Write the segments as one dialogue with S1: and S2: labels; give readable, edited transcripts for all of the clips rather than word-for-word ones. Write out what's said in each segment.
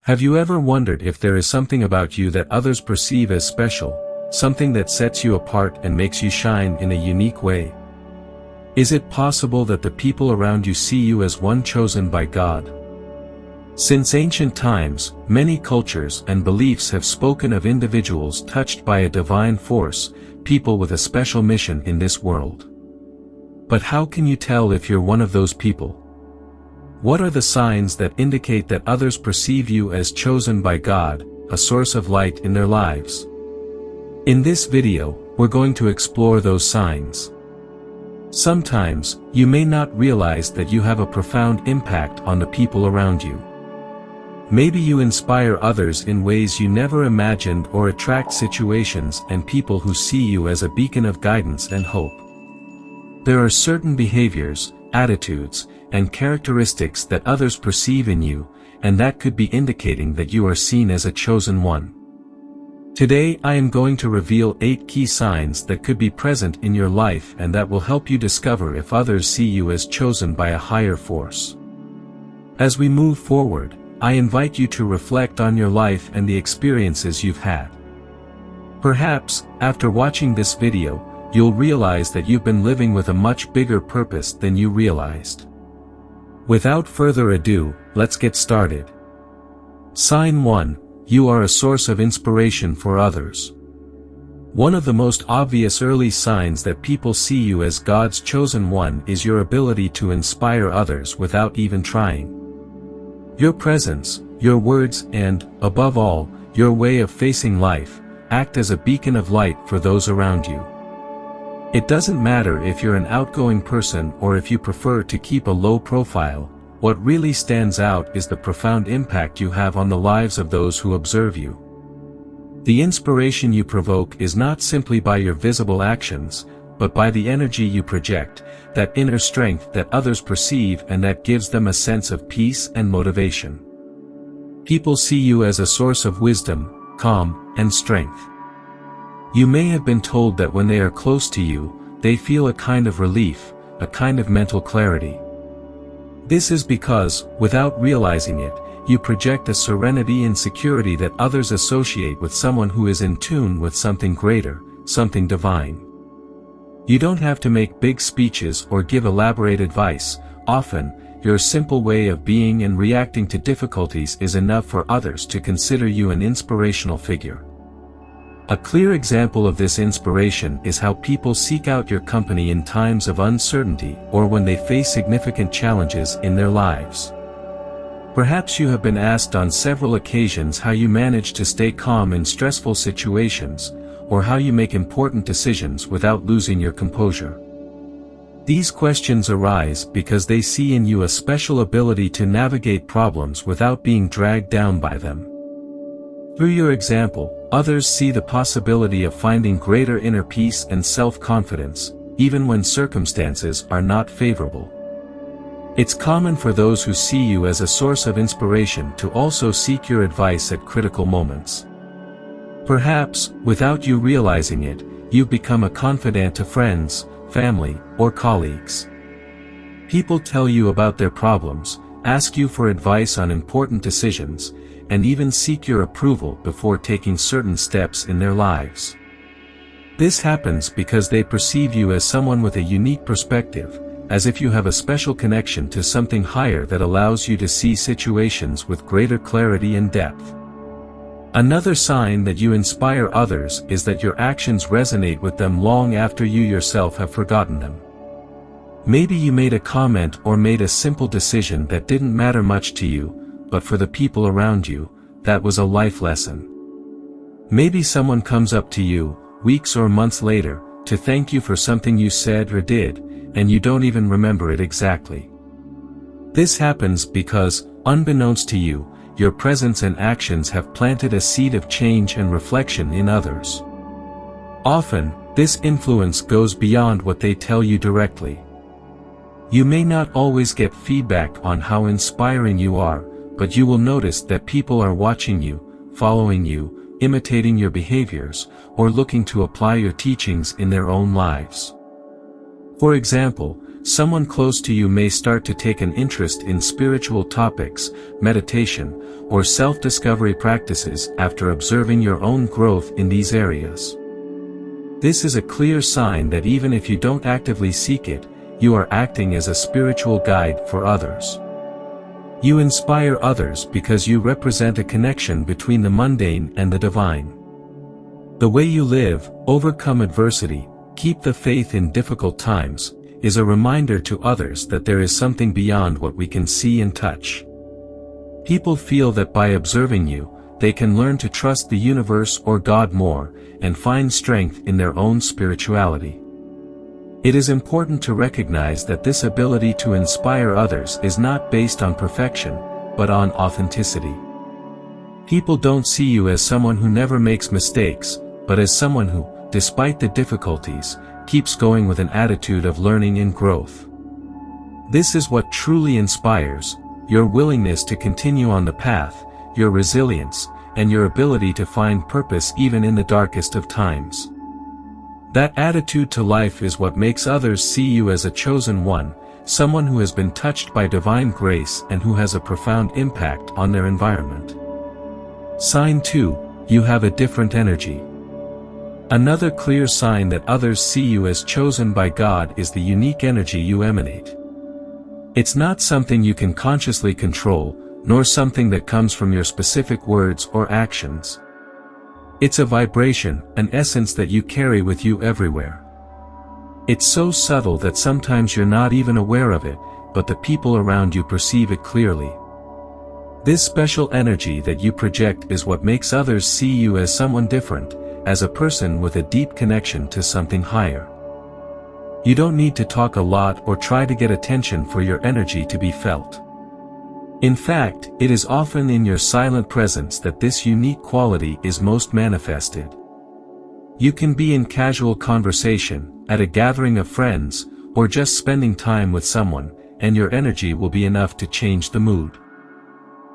S1: Have you ever wondered if there is something about you that others perceive as special, something that sets you apart and makes you shine in a unique way? Is it possible that the people around you see you as one chosen by God? Since ancient times, many cultures and beliefs have spoken of individuals touched by a divine force, people with a special mission in this world. But how can you tell if you're one of those people? What are the signs that indicate that others perceive you as chosen by God, a source of light in their lives? In this video, we're going to explore those signs. Sometimes, you may not realize that you have a profound impact on the people around you. Maybe you inspire others in ways you never imagined or attract situations and people who see you as a beacon of guidance and hope. There are certain behaviors, attitudes, and characteristics that others perceive in you, and that could be indicating that you are seen as a chosen one. Today I am going to reveal 8 key signs that could be present in your life and that will help you discover if others see you as chosen by a higher force. As we move forward, I invite you to reflect on your life and the experiences you've had. Perhaps, after watching this video, you'll realize that you've been living with a much bigger purpose than you realized. Without further ado, let's get started. Sign 1. You are a source of inspiration for others. One of the most obvious early signs that people see you as God's chosen one is your ability to inspire others without even trying. Your presence, your words and, above all, your way of facing life, act as a beacon of light for those around you. It doesn't matter if you're an outgoing person or if you prefer to keep a low profile, what really stands out is the profound impact you have on the lives of those who observe you. The inspiration you provoke is not simply by your visible actions, but by the energy you project, that inner strength that others perceive and that gives them a sense of peace and motivation. People see you as a source of wisdom, calm, and strength. You may have been told that when they are close to you, they feel a kind of relief, a kind of mental clarity. This is because, without realizing it, you project a serenity and security that others associate with someone who is in tune with something greater, something divine. You don't have to make big speeches or give elaborate advice. Often, your simple way of being and reacting to difficulties is enough for others to consider you an inspirational figure. A clear example of this inspiration is how people seek out your company in times of uncertainty or when they face significant challenges in their lives. Perhaps you have been asked on several occasions how you manage to stay calm in stressful situations, or how you make important decisions without losing your composure. These questions arise because they see in you a special ability to navigate problems without being dragged down by them. Through your example, others see the possibility of finding greater inner peace and self-confidence, even when circumstances are not favorable. It's common for those who see you as a source of inspiration to also seek your advice at critical moments. Perhaps, without you realizing it, you've become a confidant to friends, family, or colleagues. People tell you about their problems, ask you for advice on important decisions, and even seek your approval before taking certain steps in their lives. This happens because they perceive you as someone with a unique perspective, as if you have a special connection to something higher that allows you to see situations with greater clarity and depth. Another sign that you inspire others is that your actions resonate with them long after you yourself have forgotten them. Maybe you made a comment or made a simple decision that didn't matter much to you, but for the people around you, that was a life lesson. Maybe someone comes up to you, weeks or months later, to thank you for something you said or did, and you don't even remember it exactly. This happens because, unbeknownst to you, your presence and actions have planted a seed of change and reflection in others. Often, this influence goes beyond what they tell you directly. You may not always get feedback on how inspiring you are, but you will notice that people are watching you, following you, imitating your behaviors, or looking to apply your teachings in their own lives. For example, someone close to you may start to take an interest in spiritual topics, meditation, or self-discovery practices after observing your own growth in these areas. This is a clear sign that even if you don't actively seek it, you are acting as a spiritual guide for others. You inspire others because you represent a connection between the mundane and the divine. The way you live, overcome adversity, keep the faith in difficult times, is a reminder to others that there is something beyond what we can see and touch. People feel that by observing you, they can learn to trust the universe or God more, and find strength in their own spirituality. It is important to recognize that this ability to inspire others is not based on perfection, but on authenticity. People don't see you as someone who never makes mistakes, but as someone who, despite the difficulties, keeps going with an attitude of learning and growth. This is what truly inspires: your willingness to continue on the path, your resilience, and your ability to find purpose even in the darkest of times. That attitude to life is what makes others see you as a chosen one, someone who has been touched by divine grace and who has a profound impact on their environment. Sign 2, you have a different energy. Another clear sign that others see you as chosen by God is the unique energy you emanate. It's not something you can consciously control, nor something that comes from your specific words or actions. It's a vibration, an essence that you carry with you everywhere. It's so subtle that sometimes you're not even aware of it, but the people around you perceive it clearly. This special energy that you project is what makes others see you as someone different, as a person with a deep connection to something higher. You don't need to talk a lot or try to get attention for your energy to be felt. In fact, it is often in your silent presence that this unique quality is most manifested. You can be in casual conversation, at a gathering of friends, or just spending time with someone, and your energy will be enough to change the mood.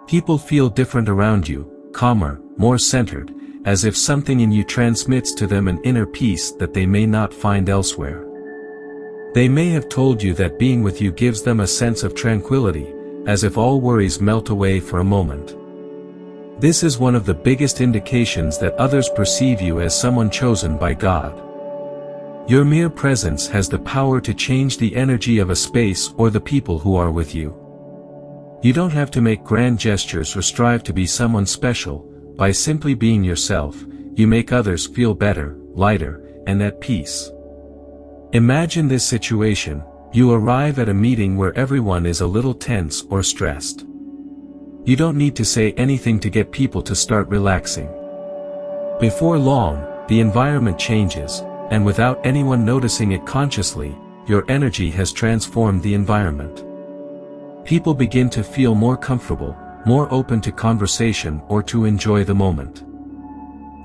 S1: People feel different around you, calmer, more centered, as if something in you transmits to them an inner peace that they may not find elsewhere. They may have told you that being with you gives them a sense of tranquility, as if all worries melt away for a moment. This is one of the biggest indications that others perceive you as someone chosen by God. Your mere presence has the power to change the energy of a space or the people who are with you. You don't have to make grand gestures or strive to be someone special. By simply being yourself, you make others feel better, lighter, and at peace. Imagine this situation: you arrive at a meeting where everyone is a little tense or stressed. You don't need to say anything to get people to start relaxing. Before long, the environment changes, and without anyone noticing it consciously, your energy has transformed the environment. People begin to feel more comfortable, more open to conversation or to enjoy the moment.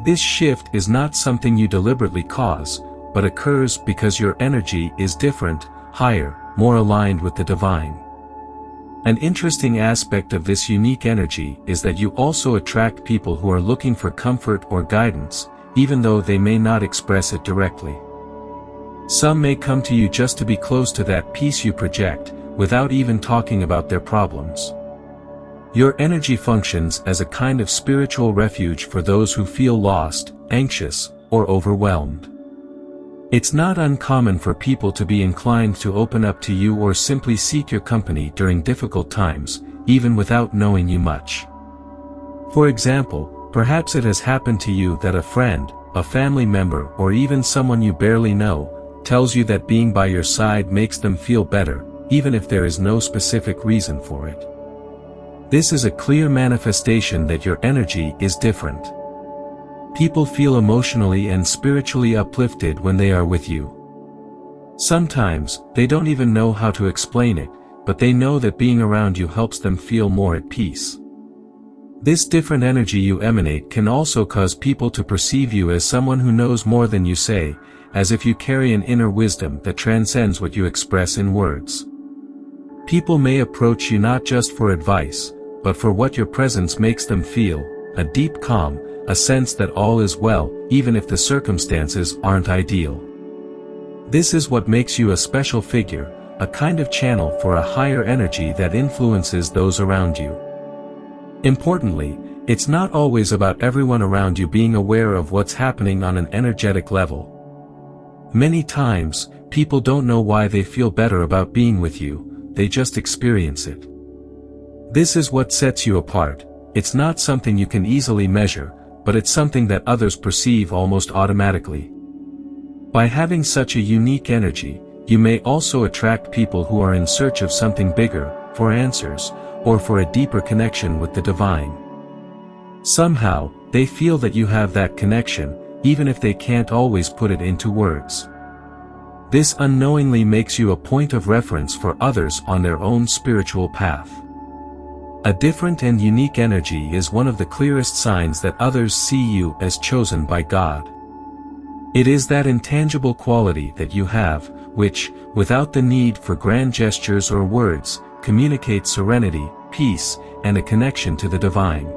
S1: This shift is not something you deliberately cause, but occurs because your energy is different, higher, more aligned with the divine. An interesting aspect of this unique energy is that you also attract people who are looking for comfort or guidance, even though they may not express it directly. Some may come to you just to be close to that peace you project, without even talking about their problems. Your energy functions as a kind of spiritual refuge for those who feel lost, anxious, or overwhelmed. It's not uncommon for people to be inclined to open up to you or simply seek your company during difficult times, even without knowing you much. For example, perhaps it has happened to you that a friend, a family member, or even someone you barely know, tells you that being by your side makes them feel better, even if there is no specific reason for it. This is a clear manifestation that your energy is different. People feel emotionally and spiritually uplifted when they are with you. Sometimes, they don't even know how to explain it, but they know that being around you helps them feel more at peace. This different energy you emanate can also cause people to perceive you as someone who knows more than you say, as if you carry an inner wisdom that transcends what you express in words. People may approach you not just for advice, but for what your presence makes them feel: a deep calm, a sense that all is well, even if the circumstances aren't ideal. This is what makes you a special figure, a kind of channel for a higher energy that influences those around you. Importantly, it's not always about everyone around you being aware of what's happening on an energetic level. Many times, people don't know why they feel better about being with you, they just experience it. This is what sets you apart. It's not something you can easily measure, but it's something that others perceive almost automatically. By having such a unique energy, you may also attract people who are in search of something bigger, for answers, or for a deeper connection with the divine. Somehow, they feel that you have that connection, even if they can't always put it into words. This unknowingly makes you a point of reference for others on their own spiritual path. A different and unique energy is one of the clearest signs that others see you as chosen by God. It is that intangible quality that you have, which, without the need for grand gestures or words, communicates serenity, peace, and a connection to the divine.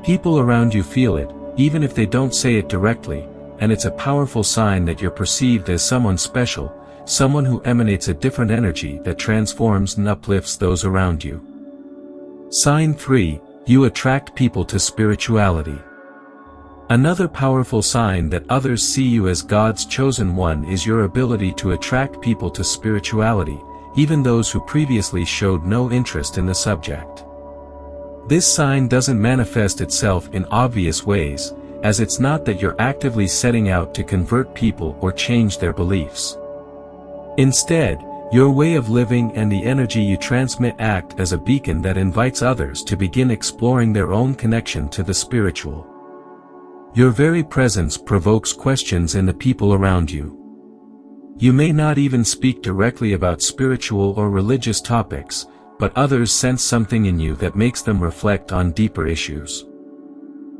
S1: People around you feel it, even if they don't say it directly, and it's a powerful sign that you're perceived as someone special, someone who emanates a different energy that transforms and uplifts those around you. Sign 3, you attract people to spirituality. Another powerful sign that others see you as God's chosen one is your ability to attract people to spirituality, even those who previously showed no interest in the subject. This sign doesn't manifest itself in obvious ways, as it's not that you're actively setting out to convert people or change their beliefs. Instead, your way of living and the energy you transmit act as a beacon that invites others to begin exploring their own connection to the spiritual. Your very presence provokes questions in the people around you. You may not even speak directly about spiritual or religious topics, but others sense something in you that makes them reflect on deeper issues.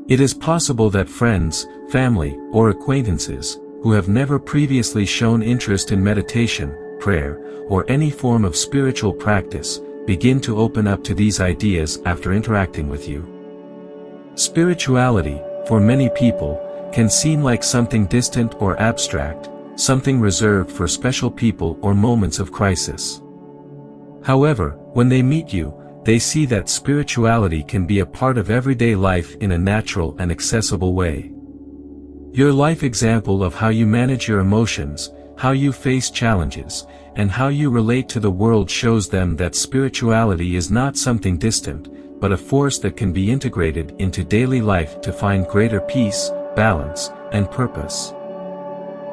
S1: It is possible that friends, family, or acquaintances, who have never previously shown interest in meditation, prayer, or any form of spiritual practice, begin to open up to these ideas after interacting with you. Spirituality, for many people, can seem like something distant or abstract, something reserved for special people or moments of crisis. However, when they meet you, they see that spirituality can be a part of everyday life in a natural and accessible way. Your life example of how you manage your emotions, how you face challenges, and how you relate to the world shows them that spirituality is not something distant, but a force that can be integrated into daily life to find greater peace, balance, and purpose.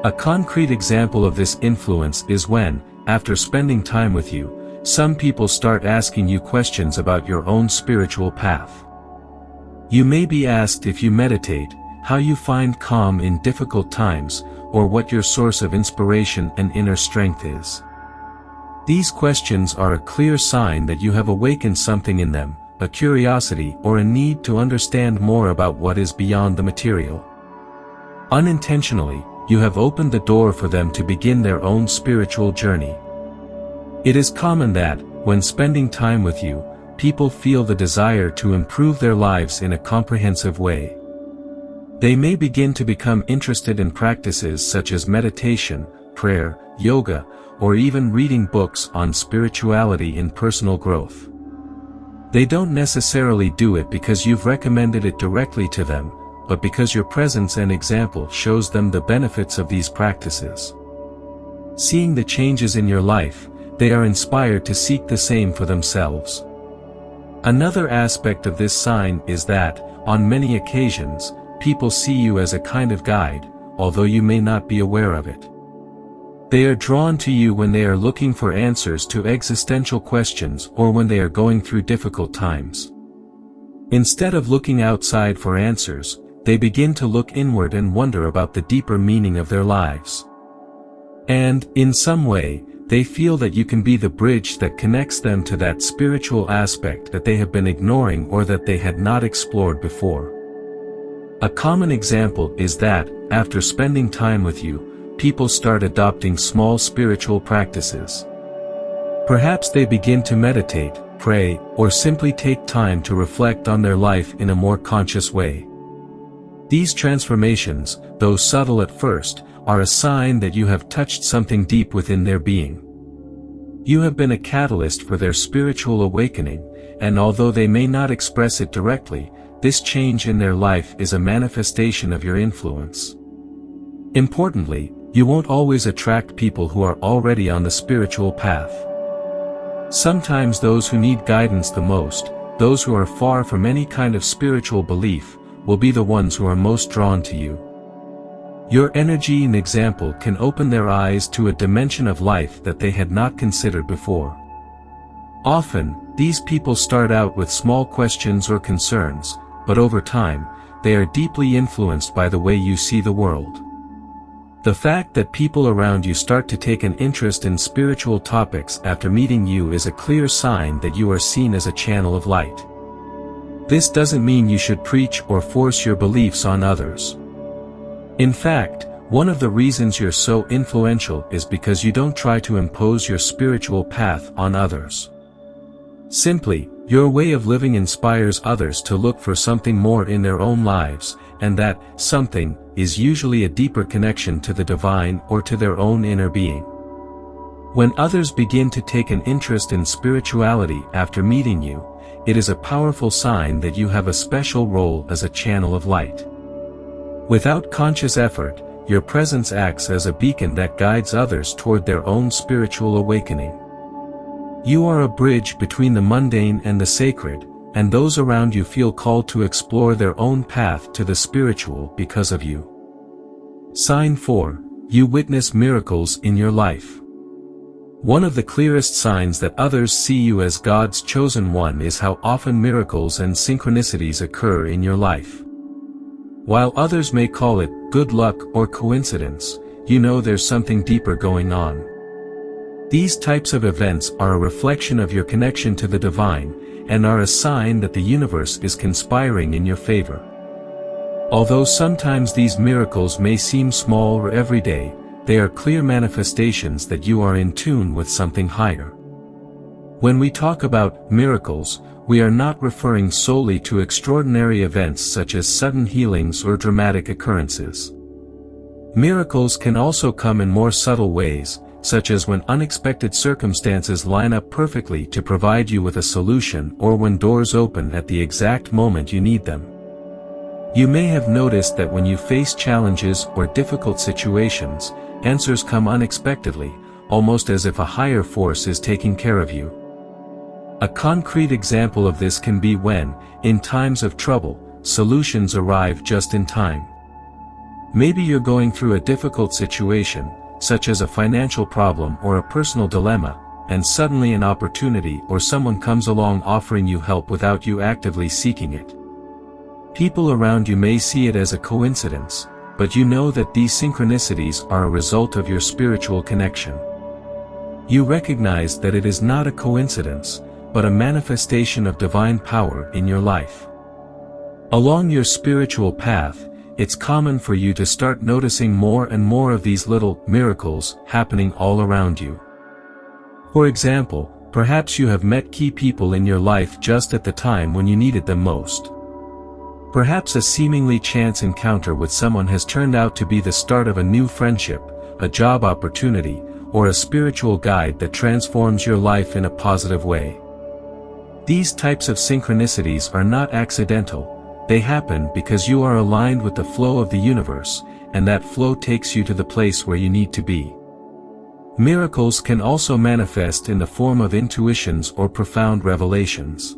S1: A concrete example of this influence is when, after spending time with you, some people start asking you questions about your own spiritual path. You may be asked if you meditate, how you find calm in difficult times, or what your source of inspiration and inner strength is. These questions are a clear sign that you have awakened something in them, a curiosity or a need to understand more about what is beyond the material. Unintentionally, you have opened the door for them to begin their own spiritual journey. It is common that, when spending time with you, people feel the desire to improve their lives in a comprehensive way. They may begin to become interested in practices such as meditation, prayer, yoga, or even reading books on spirituality and personal growth. They don't necessarily do it because you've recommended it directly to them, but because your presence and example shows them the benefits of these practices. Seeing the changes in your life, they are inspired to seek the same for themselves. Another aspect of this sign is that, on many occasions, people see you as a kind of guide, although you may not be aware of it. They are drawn to you when they are looking for answers to existential questions or when they are going through difficult times. Instead of looking outside for answers, they begin to look inward and wonder about the deeper meaning of their lives. And, in some way, they feel that you can be the bridge that connects them to that spiritual aspect that they have been ignoring or that they had not explored before. A common example is that, after spending time with you, people start adopting small spiritual practices. Perhaps they begin to meditate, pray, or simply take time to reflect on their life in a more conscious way. These transformations, though subtle at first, are a sign that you have touched something deep within their being. You have been a catalyst for their spiritual awakening, and although they may not express it directly, this change in their life is a manifestation of your influence. Importantly, you won't always attract people who are already on the spiritual path. Sometimes those who need guidance the most, those who are far from any kind of spiritual belief, will be the ones who are most drawn to you. Your energy and example can open their eyes to a dimension of life that they had not considered before. Often, these people start out with small questions or concerns, but over time, they are deeply influenced by the way you see the world. The fact that people around you start to take an interest in spiritual topics after meeting you is a clear sign that you are seen as a channel of light. This doesn't mean you should preach or force your beliefs on others. In fact, one of the reasons you're so influential is because you don't try to impose your spiritual path on others. Simply, your way of living inspires others to look for something more in their own lives, and that something is usually a deeper connection to the divine or to their own inner being. When others begin to take an interest in spirituality after meeting you, it is a powerful sign that you have a special role as a channel of light. Without conscious effort, your presence acts as a beacon that guides others toward their own spiritual awakening. You are a bridge between the mundane and the sacred, and those around you feel called to explore their own path to the spiritual because of you. Sign 4. You witness miracles in your life. One of the clearest signs that others see you as God's chosen one is how often miracles and synchronicities occur in your life. While others may call it good luck or coincidence, you know there's something deeper going on. These types of events are a reflection of your connection to the divine, and are a sign that the universe is conspiring in your favor. Although sometimes these miracles may seem small or everyday, they are clear manifestations that you are in tune with something higher. When we talk about miracles, we are not referring solely to extraordinary events such as sudden healings or dramatic occurrences. Miracles can also come in more subtle ways, such as when unexpected circumstances line up perfectly to provide you with a solution, or when doors open at the exact moment you need them. You may have noticed that when you face challenges or difficult situations, answers come unexpectedly, almost as if a higher force is taking care of you. A concrete example of this can be when, in times of trouble, solutions arrive just in time. Maybe you're going through a difficult situation, such as a financial problem or a personal dilemma, and suddenly an opportunity or someone comes along offering you help without you actively seeking it. People around you may see it as a coincidence, but you know that these synchronicities are a result of your spiritual connection. You recognize that it is not a coincidence, but a manifestation of divine power in your life. Along your spiritual path, it's common for you to start noticing more and more of these little miracles happening all around you. For example, perhaps you have met key people in your life just at the time when you needed them most. Perhaps a seemingly chance encounter with someone has turned out to be the start of a new friendship, a job opportunity, or a spiritual guide that transforms your life in a positive way. These types of synchronicities are not accidental. They happen because you are aligned with the flow of the universe, and that flow takes you to the place where you need to be. Miracles can also manifest in the form of intuitions or profound revelations.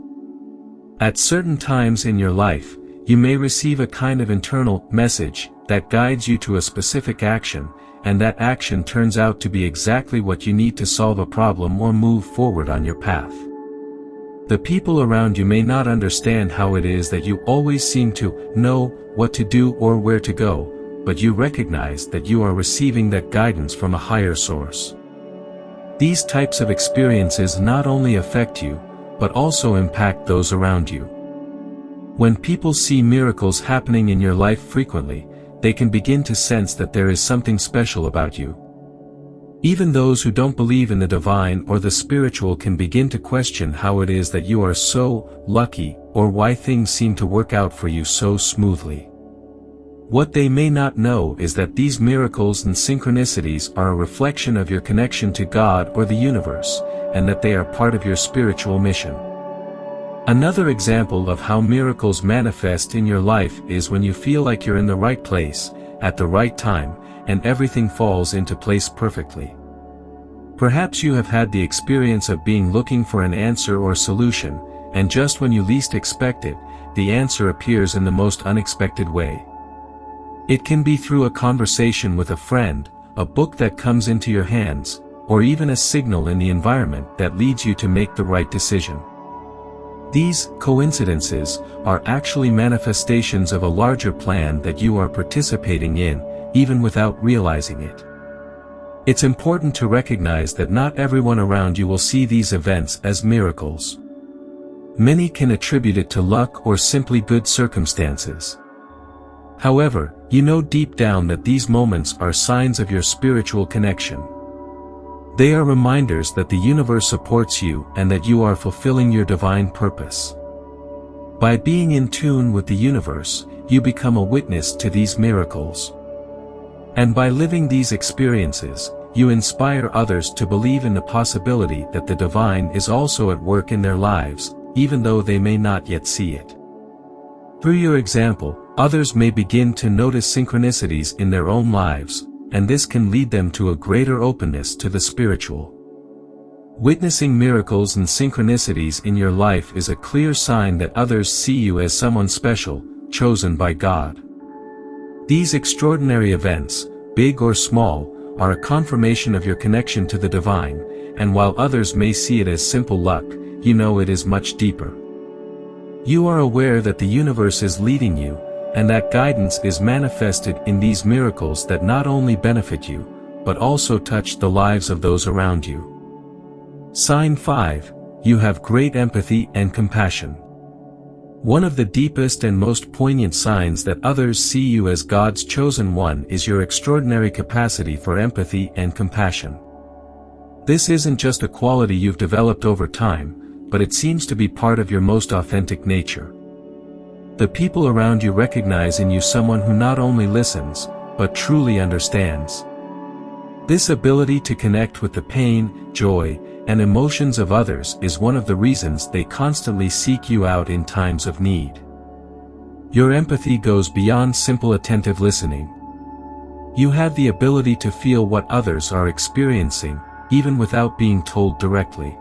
S1: At certain times in your life, you may receive a kind of internal message that guides you to a specific action, and that action turns out to be exactly what you need to solve a problem or move forward on your path. The people around you may not understand how it is that you always seem to know what to do or where to go, but you recognize that you are receiving that guidance from a higher source. These types of experiences not only affect you, but also impact those around you. When people see miracles happening in your life frequently, they can begin to sense that there is something special about you. Even those who don't believe in the divine or the spiritual can begin to question how it is that you are so lucky, or why things seem to work out for you so smoothly. What they may not know is that these miracles and synchronicities are a reflection of your connection to God or the universe, and that they are part of your spiritual mission. Another example of how miracles manifest in your life is when you feel like you're in the right place, at the right time, and everything falls into place perfectly. Perhaps you have had the experience of being looking for an answer or solution, and just when you least expect it, the answer appears in the most unexpected way. It can be through a conversation with a friend, a book that comes into your hands, or even a signal in the environment that leads you to make the right decision. These coincidences are actually manifestations of a larger plan that you are participating in, even without realizing it. It's important to recognize that not everyone around you will see these events as miracles. Many can attribute it to luck or simply good circumstances. However, you know deep down that these moments are signs of your spiritual connection. They are reminders that the universe supports you and that you are fulfilling your divine purpose. By being in tune with the universe, you become a witness to these miracles. And by living these experiences, you inspire others to believe in the possibility that the divine is also at work in their lives, even though they may not yet see it. Through your example, others may begin to notice synchronicities in their own lives, and this can lead them to a greater openness to the spiritual. Witnessing miracles and synchronicities in your life is a clear sign that others see you as someone special, chosen by God. These extraordinary events, big or small, are a confirmation of your connection to the divine, and while others may see it as simple luck, you know it is much deeper. You are aware that the universe is leading you, and that guidance is manifested in these miracles that not only benefit you, but also touch the lives of those around you. Sign 5. You have great empathy and compassion. One of the deepest and most poignant signs that others see you as God's chosen one is your extraordinary capacity for empathy and compassion. This isn't just a quality you've developed over time, but it seems to be part of your most authentic nature. The people around you recognize in you someone who not only listens, but truly understands. This ability to connect with the pain, joy, and emotions of others is one of the reasons they constantly seek you out in times of need. Your empathy goes beyond simple attentive listening. You have the ability to feel what others are experiencing, even without being told directly.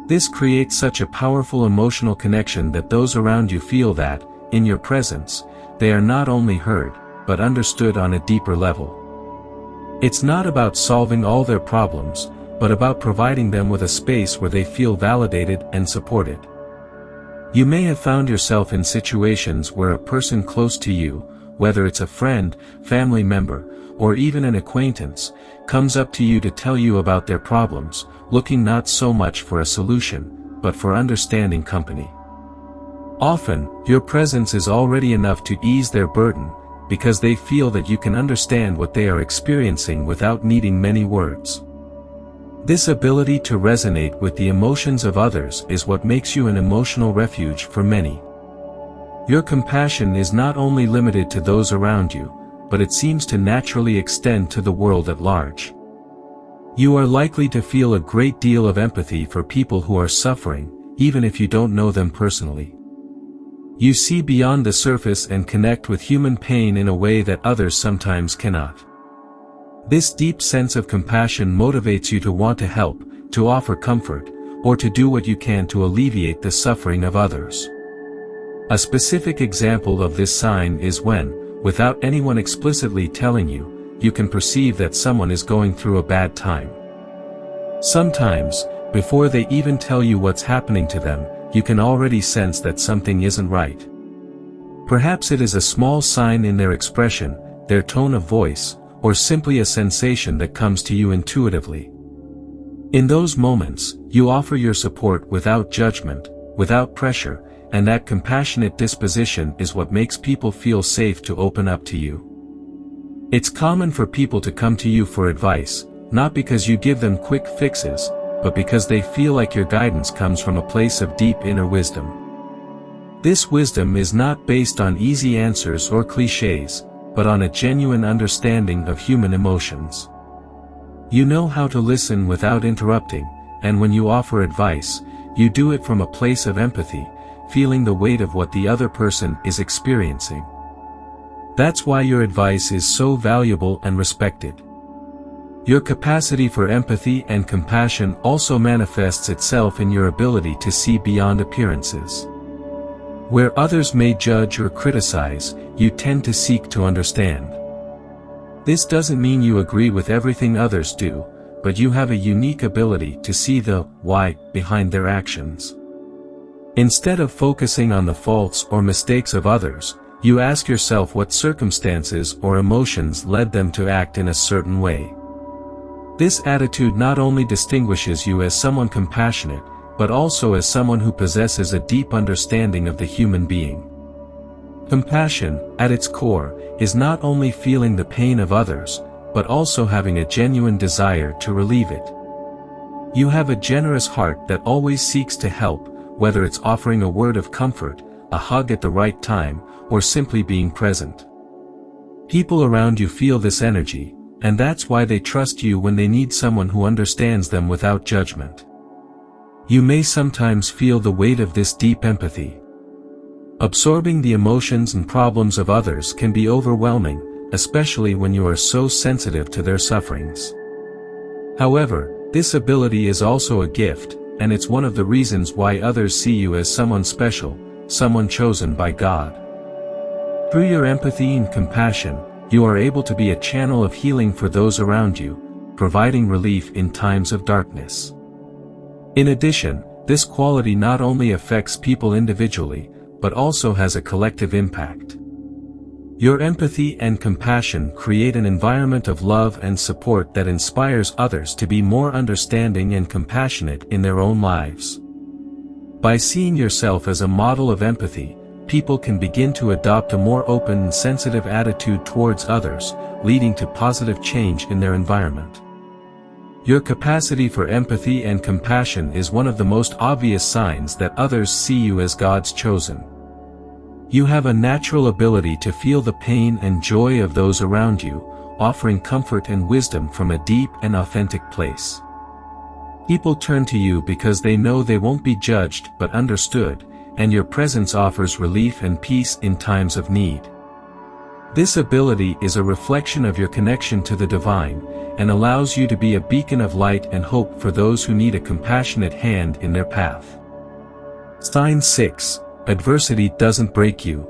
S1: This creates such a powerful emotional connection that those around you feel that, in your presence, they are not only heard, but understood on a deeper level. It's not about solving all their problems, but about providing them with a space where they feel validated and supported. You may have found yourself in situations where a person close to you, whether it's a friend, family member, or even an acquaintance, comes up to you to tell you about their problems, looking not so much for a solution, but for understanding company. Often, your presence is already enough to ease their burden, because they feel that you can understand what they are experiencing without needing many words. This ability to resonate with the emotions of others is what makes you an emotional refuge for many. Your compassion is not only limited to those around you, but it seems to naturally extend to the world at large. You are likely to feel a great deal of empathy for people who are suffering, even if you don't know them personally. You see beyond the surface and connect with human pain in a way that others sometimes cannot. This deep sense of compassion motivates you to want to help, to offer comfort, or to do what you can to alleviate the suffering of others. A specific example of this sign is when, without anyone explicitly telling you, you can perceive that someone is going through a bad time. Sometimes, before they even tell you what's happening to them, you can already sense that something isn't right. Perhaps it is a small sign in their expression, their tone of voice, or simply a sensation that comes to you intuitively. In those moments, you offer your support without judgment, without pressure, and that compassionate disposition is what makes people feel safe to open up to you. It's common for people to come to you for advice, not because you give them quick fixes, but because they feel like your guidance comes from a place of deep inner wisdom. This wisdom is not based on easy answers or cliches, but on a genuine understanding of human emotions. You know how to listen without interrupting, and when you offer advice, you do it from a place of empathy, feeling the weight of what the other person is experiencing. That's why your advice is so valuable and respected. Your capacity for empathy and compassion also manifests itself in your ability to see beyond appearances. Where others may judge or criticize, you tend to seek to understand. This doesn't mean you agree with everything others do, but you have a unique ability to see the why behind their actions. Instead of focusing on the faults or mistakes of others, you ask yourself what circumstances or emotions led them to act in a certain way. This attitude not only distinguishes you as someone compassionate, but also as someone who possesses a deep understanding of the human being. Compassion, at its core, is not only feeling the pain of others, but also having a genuine desire to relieve it. You have a generous heart that always seeks to help, whether it's offering a word of comfort, a hug at the right time, or simply being present. People around you feel this energy, and that's why they trust you when they need someone who understands them without judgment. You may sometimes feel the weight of this deep empathy. Absorbing the emotions and problems of others can be overwhelming, especially when you are so sensitive to their sufferings. However, this ability is also a gift, and it's one of the reasons why others see you as someone special, someone chosen by God. Through your empathy and compassion, you are able to be a channel of healing for those around you, providing relief in times of darkness. In addition, this quality not only affects people individually, but also has a collective impact. Your empathy and compassion create an environment of love and support that inspires others to be more understanding and compassionate in their own lives. By seeing yourself as a model of empathy, people can begin to adopt a more open and sensitive attitude towards others, leading to positive change in their environment. Your capacity for empathy and compassion is one of the most obvious signs that others see you as God's chosen. You have a natural ability to feel the pain and joy of those around you, offering comfort and wisdom from a deep and authentic place. People turn to you because they know they won't be judged but understood, and your presence offers relief and peace in times of need. This ability is a reflection of your connection to the divine, and allows you to be a beacon of light and hope for those who need a compassionate hand in their path. Sign 6. Adversity doesn't break you.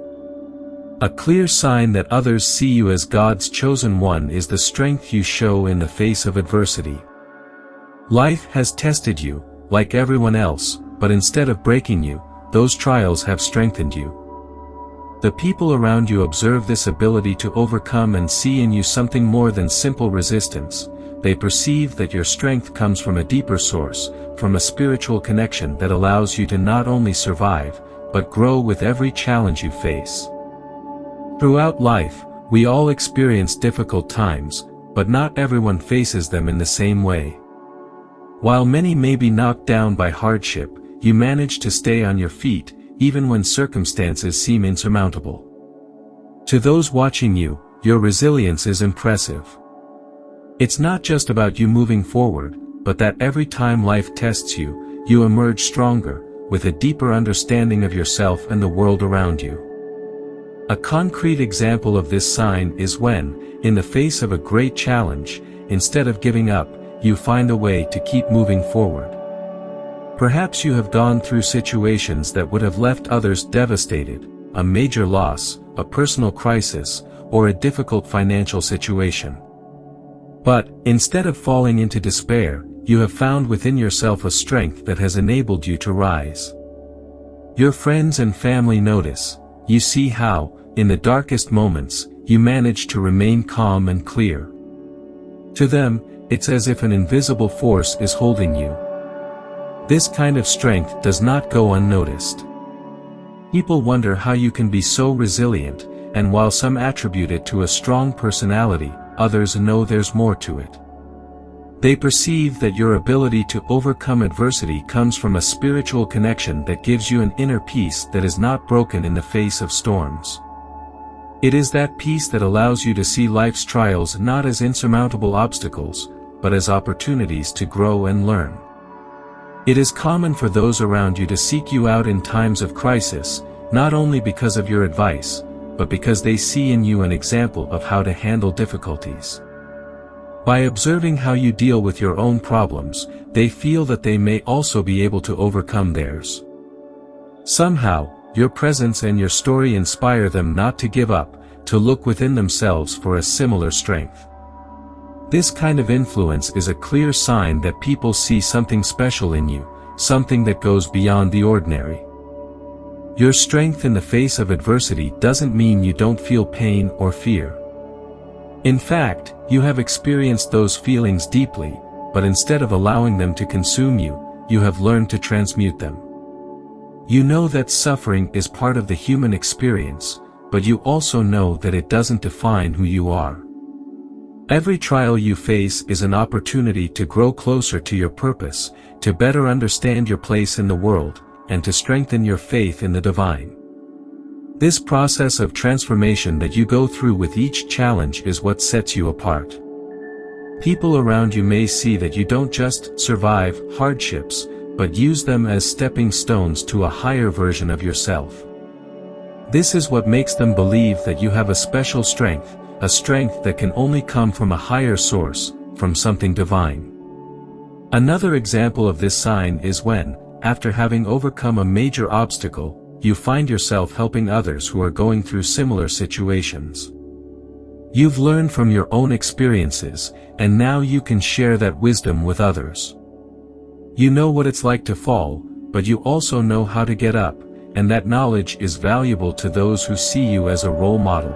S1: A clear sign that others see you as God's chosen one is the strength you show in the face of adversity. Life has tested you, like everyone else, but instead of breaking you, those trials have strengthened you. The people around you observe this ability to overcome and see in you something more than simple resistance. They perceive that your strength comes from a deeper source, from a spiritual connection that allows you to not only survive, but grow with every challenge you face. Throughout life, we all experience difficult times, but not everyone faces them in the same way. While many may be knocked down by hardship, you manage to stay on your feet, even when circumstances seem insurmountable. To those watching you, your resilience is impressive. It's not just about you moving forward, but that every time life tests you, you emerge stronger, with a deeper understanding of yourself and the world around you. A concrete example of this sign is when, in the face of a great challenge, instead of giving up, you find a way to keep moving forward. Perhaps you have gone through situations that would have left others devastated, a major loss, a personal crisis, or a difficult financial situation. But, instead of falling into despair, you have found within yourself a strength that has enabled you to rise. Your friends and family notice. You see how, in the darkest moments, you manage to remain calm and clear. To them, it's as if an invisible force is holding you. This kind of strength does not go unnoticed. People wonder how you can be so resilient, and while some attribute it to a strong personality, others know there's more to it. They perceive that your ability to overcome adversity comes from a spiritual connection that gives you an inner peace that is not broken in the face of storms. It is that peace that allows you to see life's trials not as insurmountable obstacles, but as opportunities to grow and learn. It is common for those around you to seek you out in times of crisis, not only because of your advice, but because they see in you an example of how to handle difficulties. By observing how you deal with your own problems, they feel that they may also be able to overcome theirs. Somehow, your presence and your story inspire them not to give up, to look within themselves for a similar strength. This kind of influence is a clear sign that people see something special in you, something that goes beyond the ordinary. Your strength in the face of adversity doesn't mean you don't feel pain or fear. In fact, you have experienced those feelings deeply, but instead of allowing them to consume you, you have learned to transmute them. You know that suffering is part of the human experience, but you also know that it doesn't define who you are. Every trial you face is an opportunity to grow closer to your purpose, to better understand your place in the world, and to strengthen your faith in the divine. This process of transformation that you go through with each challenge is what sets you apart. People around you may see that you don't just survive hardships, but use them as stepping stones to a higher version of yourself. This is what makes them believe that you have a special strength, a strength that can only come from a higher source, from something divine. Another example of this sign is when, after having overcome a major obstacle, you find yourself helping others who are going through similar situations. You've learned from your own experiences, and now you can share that wisdom with others. You know what it's like to fall, but you also know how to get up, and that knowledge is valuable to those who see you as a role model.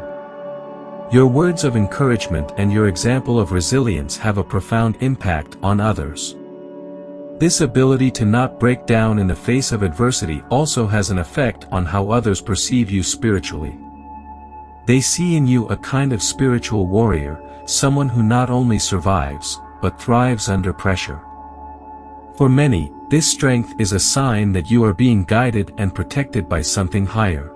S1: Your words of encouragement and your example of resilience have a profound impact on others. This ability to not break down in the face of adversity also has an effect on how others perceive you spiritually. They see in you a kind of spiritual warrior, someone who not only survives, but thrives under pressure. For many, this strength is a sign that you are being guided and protected by something higher.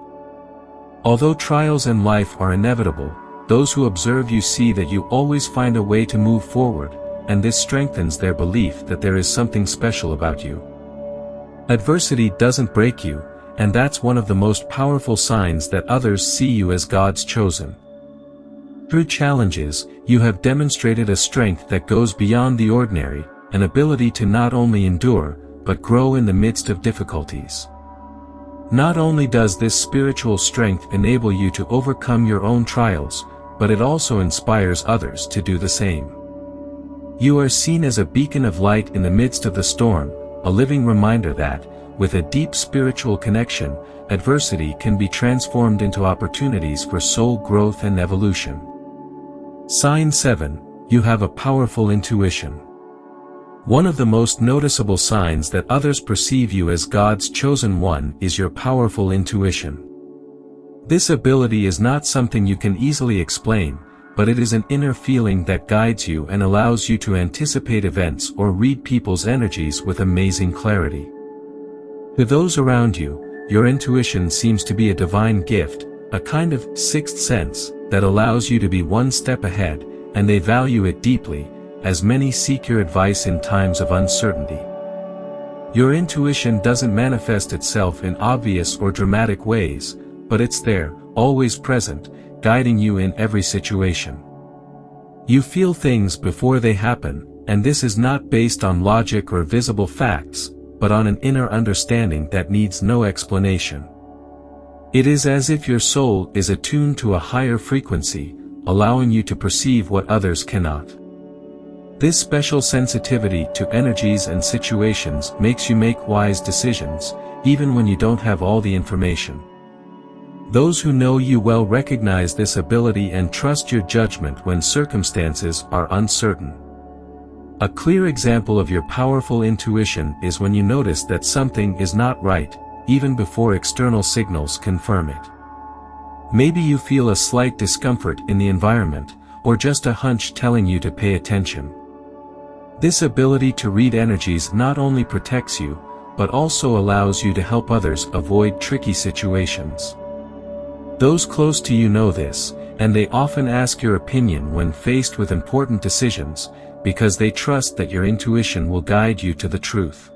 S1: Although trials in life are inevitable, those who observe you see that you always find a way to move forward, and this strengthens their belief that there is something special about you. Adversity doesn't break you, and that's one of the most powerful signs that others see you as God's chosen. Through challenges, you have demonstrated a strength that goes beyond the ordinary, an ability to not only endure, but grow in the midst of difficulties. Not only does this spiritual strength enable you to overcome your own trials, but it also inspires others to do the same. You are seen as a beacon of light in the midst of the storm, a living reminder that, with a deep spiritual connection, adversity can be transformed into opportunities for soul growth and evolution. Sign 7. You have a powerful intuition. One of the most noticeable signs that others perceive you as God's chosen one is your powerful intuition. This ability is not something you can easily explain, but it is an inner feeling that guides you and allows you to anticipate events or read people's energies with amazing clarity. To those around you, your intuition seems to be a divine gift, a kind of sixth sense that allows you to be one step ahead, and they value it deeply, as many seek your advice in times of uncertainty. Your intuition doesn't manifest itself in obvious or dramatic ways, but it's there, always present, guiding you in every situation. You feel things before they happen, and this is not based on logic or visible facts, but on an inner understanding that needs no explanation. It is as if your soul is attuned to a higher frequency, allowing you to perceive what others cannot. This special sensitivity to energies and situations makes you make wise decisions, even when you don't have all the information. Those who know you well recognize this ability and trust your judgment when circumstances are uncertain. A clear example of your powerful intuition is when you notice that something is not right, even before external signals confirm it. Maybe you feel a slight discomfort in the environment, or just a hunch telling you to pay attention. This ability to read energies not only protects you, but also allows you to help others avoid tricky situations. Those close to you know this, and they often ask your opinion when faced with important decisions, because they trust that your intuition will guide you to the truth.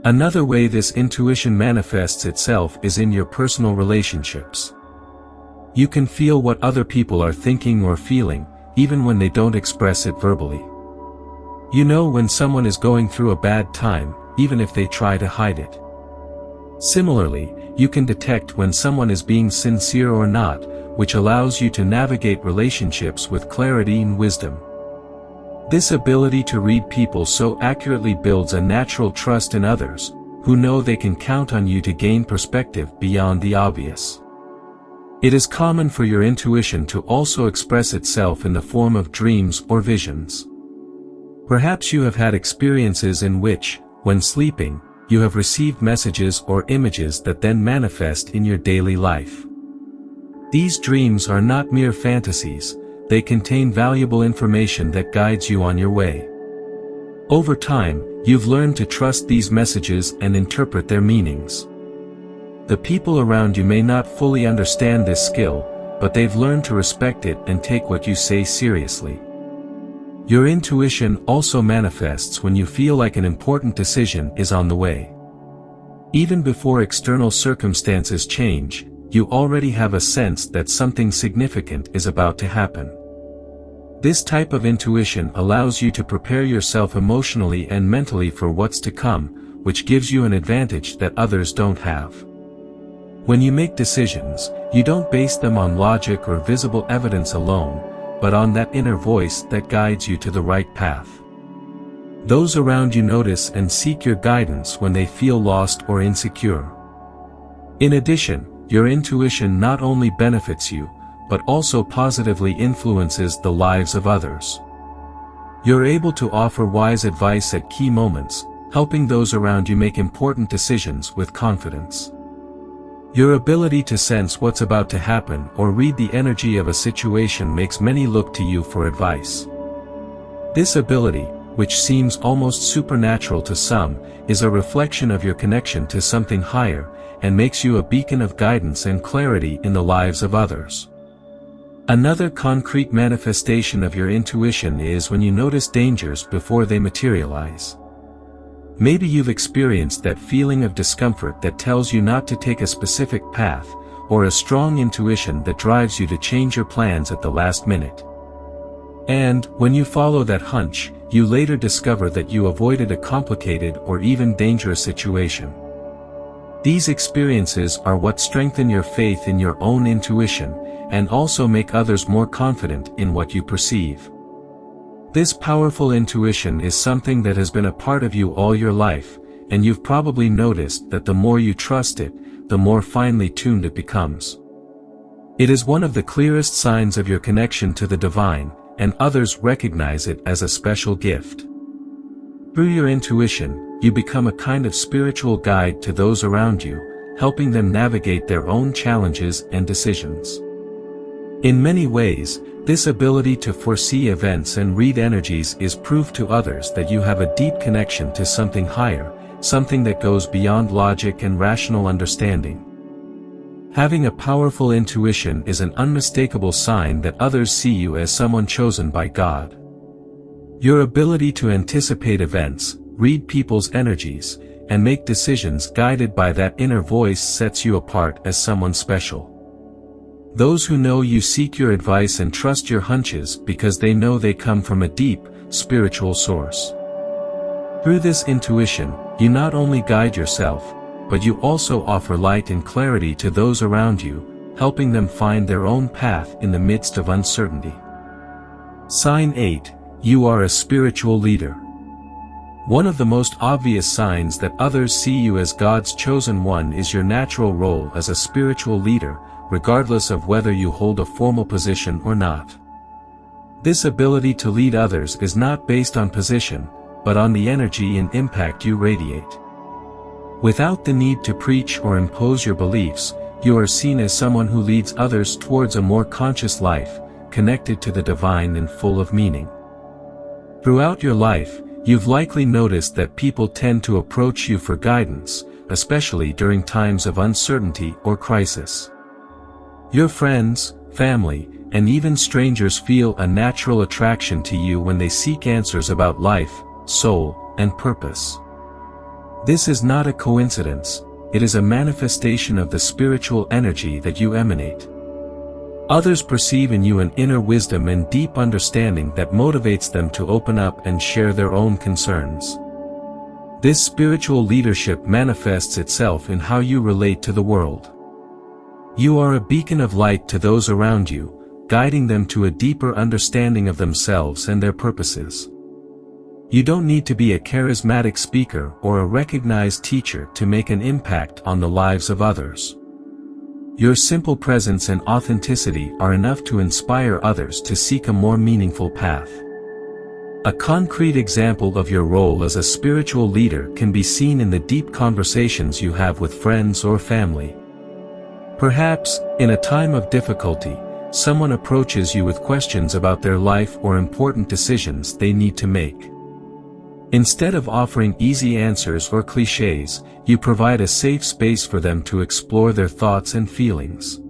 S1: Another way this intuition manifests itself is in your personal relationships. You can feel what other people are thinking or feeling, even when they don't express it verbally. You know when someone is going through a bad time, even if they try to hide it. Similarly, you can detect when someone is being sincere or not, which allows you to navigate relationships with clarity and wisdom. This ability to read people so accurately builds a natural trust in others, who know they can count on you to gain perspective beyond the obvious. It is common for your intuition to also express itself in the form of dreams or visions. Perhaps you have had experiences in which, when sleeping, you have received messages or images that then manifest in your daily life. These dreams are not mere fantasies, they contain valuable information that guides you on your way. Over time, you've learned to trust these messages and interpret their meanings. The people around you may not fully understand this skill, but they've learned to respect it and take what you say seriously. Your intuition also manifests when you feel like an important decision is on the way. Even before external circumstances change, you already have a sense that something significant is about to happen. This type of intuition allows you to prepare yourself emotionally and mentally for what's to come, which gives you an advantage that others don't have. When you make decisions, you don't base them on logic or visible evidence alone, but on that inner voice that guides you to the right path. Those around you notice and seek your guidance when they feel lost or insecure. In addition, your intuition not only benefits you, but also positively influences the lives of others. You're able to offer wise advice at key moments, helping those around you make important decisions with confidence. Your ability to sense what's about to happen or read the energy of a situation makes many look to you for advice. This ability, which seems almost supernatural to some, is a reflection of your connection to something higher, and makes you a beacon of guidance and clarity in the lives of others. Another concrete manifestation of your intuition is when you notice dangers before they materialize. Maybe you've experienced that feeling of discomfort that tells you not to take a specific path, or a strong intuition that drives you to change your plans at the last minute. And, when you follow that hunch, you later discover that you avoided a complicated or even dangerous situation. These experiences are what strengthen your faith in your own intuition, and also make others more confident in what you perceive. This powerful intuition is something that has been a part of you all your life, and you've probably noticed that the more you trust it, the more finely tuned it becomes. It is one of the clearest signs of your connection to the divine, and others recognize it as a special gift. Through your intuition, you become a kind of spiritual guide to those around you, helping them navigate their own challenges and decisions. In many ways, this ability to foresee events and read energies is proof to others that you have a deep connection to something higher, something that goes beyond logic and rational understanding. Having a powerful intuition is an unmistakable sign that others see you as someone chosen by God. Your ability to anticipate events, read people's energies, and make decisions guided by that inner voice sets you apart as someone special. Those who know you seek your advice and trust your hunches because they know they come from a deep, spiritual source. Through this intuition, you not only guide yourself, but you also offer light and clarity to those around you, helping them find their own path in the midst of uncertainty. Sign 8. You are a spiritual leader. One of the most obvious signs that others see you as God's chosen one is your natural role as a spiritual leader, regardless of whether you hold a formal position or not. This ability to lead others is not based on position, but on the energy and impact you radiate. Without the need to preach or impose your beliefs, you are seen as someone who leads others towards a more conscious life, connected to the divine and full of meaning. Throughout your life, you've likely noticed that people tend to approach you for guidance, especially during times of uncertainty or crisis. Your friends, family, and even strangers feel a natural attraction to you when they seek answers about life, soul, and purpose. This is not a coincidence, it is a manifestation of the spiritual energy that you emanate. Others perceive in you an inner wisdom and deep understanding that motivates them to open up and share their own concerns. This spiritual leadership manifests itself in how you relate to the world. You are a beacon of light to those around you, guiding them to a deeper understanding of themselves and their purposes. You don't need to be a charismatic speaker or a recognized teacher to make an impact on the lives of others. Your simple presence and authenticity are enough to inspire others to seek a more meaningful path. A concrete example of your role as a spiritual leader can be seen in the deep conversations you have with friends or family. Perhaps, in a time of difficulty, someone approaches you with questions about their life or important decisions they need to make. Instead of offering easy answers or cliches, you provide a safe space for them to explore their thoughts and feelings.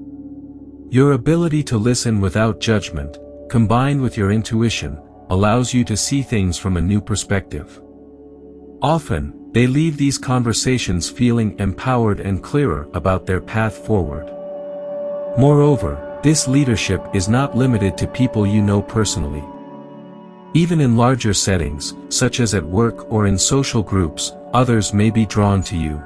S1: Your ability to listen without judgment, combined with your intuition, allows you to see things from a new perspective. Often, they leave these conversations feeling empowered and clearer about their path forward. Moreover, this leadership is not limited to people you know personally. Even in larger settings, such as at work or in social groups, others may be drawn to you.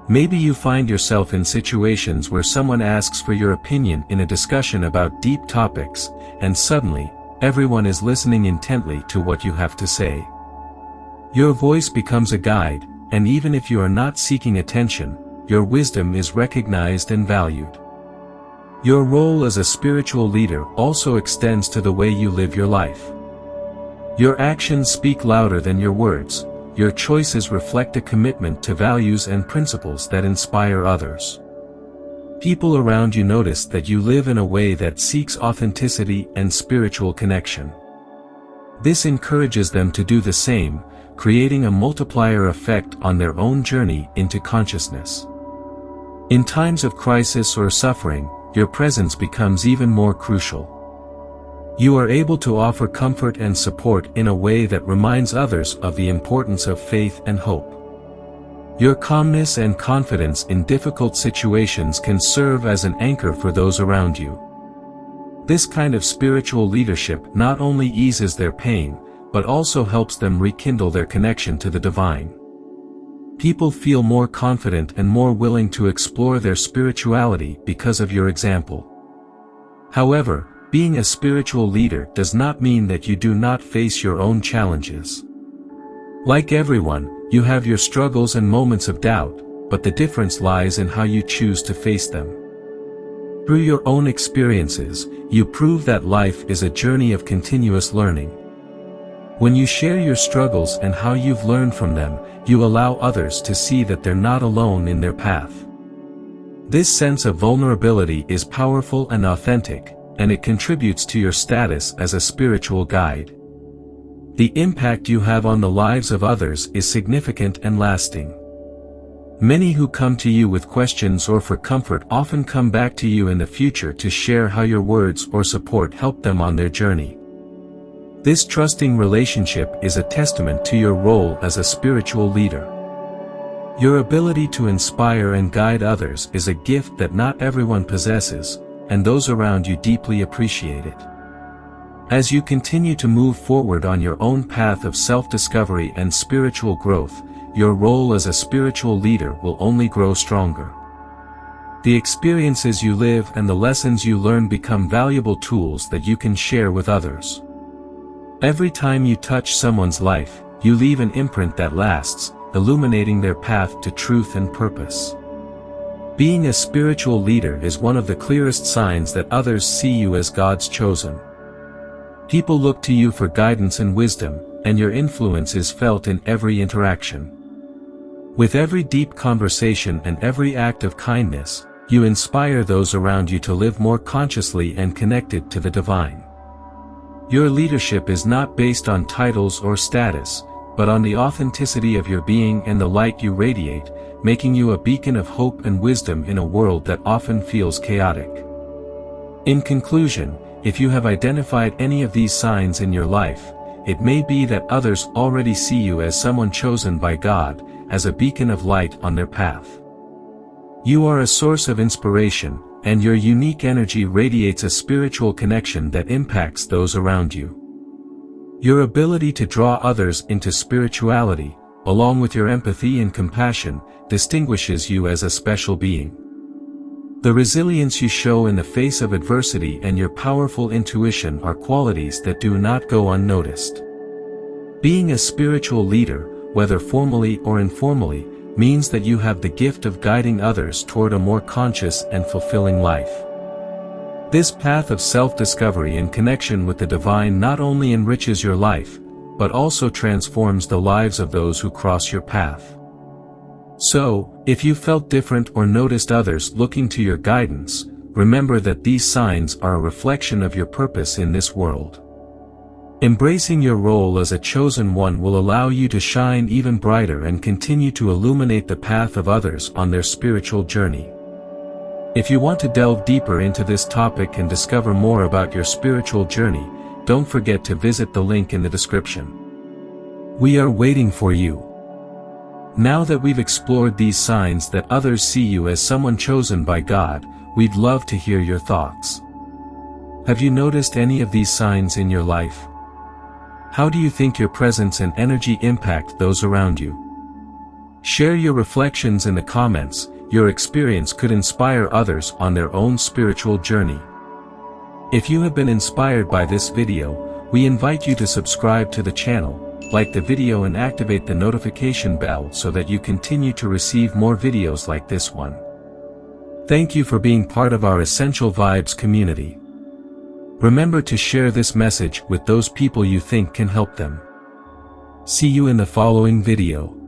S1: Maybe you find yourself in situations where someone asks for your opinion in a discussion about deep topics, and suddenly, everyone is listening intently to what you have to say. Your voice becomes a guide, and even if you are not seeking attention, your wisdom is recognized and valued. Your role as a spiritual leader also extends to the way you live your life. Your actions speak louder than your words, your choices reflect a commitment to values and principles that inspire others. People around you notice that you live in a way that seeks authenticity and spiritual connection. This encourages them to do the same, creating a multiplier effect on their own journey into consciousness. In times of crisis or suffering, your presence becomes even more crucial. You are able to offer comfort and support in a way that reminds others of the importance of faith and hope. Your calmness and confidence in difficult situations can serve as an anchor for those around you. This kind of spiritual leadership not only eases their pain, but also helps them rekindle their connection to the divine. People feel more confident and more willing to explore their spirituality because of your example. However, being a spiritual leader does not mean that you do not face your own challenges. Like everyone, you have your struggles and moments of doubt, but the difference lies in how you choose to face them. Through your own experiences, you prove that life is a journey of continuous learning. When you share your struggles and how you've learned from them, you allow others to see that they're not alone in their path. This sense of vulnerability is powerful and authentic, and it contributes to your status as a spiritual guide. The impact you have on the lives of others is significant and lasting. Many who come to you with questions or for comfort often come back to you in the future to share how your words or support helped them on their journey. This trusting relationship is a testament to your role as a spiritual leader. Your ability to inspire and guide others is a gift that not everyone possesses, and those around you deeply appreciate it. As you continue to move forward on your own path of self-discovery and spiritual growth, your role as a spiritual leader will only grow stronger. The experiences you live and the lessons you learn become valuable tools that you can share with others. Every time you touch someone's life, you leave an imprint that lasts, illuminating their path to truth and purpose. Being a spiritual leader is one of the clearest signs that others see you as God's chosen. People look to you for guidance and wisdom, and your influence is felt in every interaction. With every deep conversation and every act of kindness, you inspire those around you to live more consciously and connected to the divine. Your leadership is not based on titles or status, but on the authenticity of your being and the light you radiate, making you a beacon of hope and wisdom in a world that often feels chaotic. In conclusion, if you have identified any of these signs in your life, it may be that others already see you as someone chosen by God, as a beacon of light on their path. You are a source of inspiration, and your unique energy radiates a spiritual connection that impacts those around you. Your ability to draw others into spirituality, along with your empathy and compassion, distinguishes you as a special being. The resilience you show in the face of adversity and your powerful intuition are qualities that do not go unnoticed. Being a spiritual leader, whether formally or informally, means that you have the gift of guiding others toward a more conscious and fulfilling life. This path of self-discovery and connection with the divine not only enriches your life, but also transforms the lives of those who cross your path. So, if you felt different or noticed others looking to your guidance, remember that these signs are a reflection of your purpose in this world. Embracing your role as a chosen one will allow you to shine even brighter and continue to illuminate the path of others on their spiritual journey. If you want to delve deeper into this topic and discover more about your spiritual journey, don't forget to visit the link in the description. We are waiting for you. Now that we've explored these signs that others see you as someone chosen by God, we'd love to hear your thoughts. Have you noticed any of these signs in your life? How do you think your presence and energy impact those around you? Share your reflections in the comments. Your experience could inspire others on their own spiritual journey. If you have been inspired by this video, we invite you to subscribe to the channel, like the video and activate the notification bell so that you continue to receive more videos like this one. Thank you for being part of our Essential Vibes community. Remember to share this message with those people you think can help them. See you in the following video.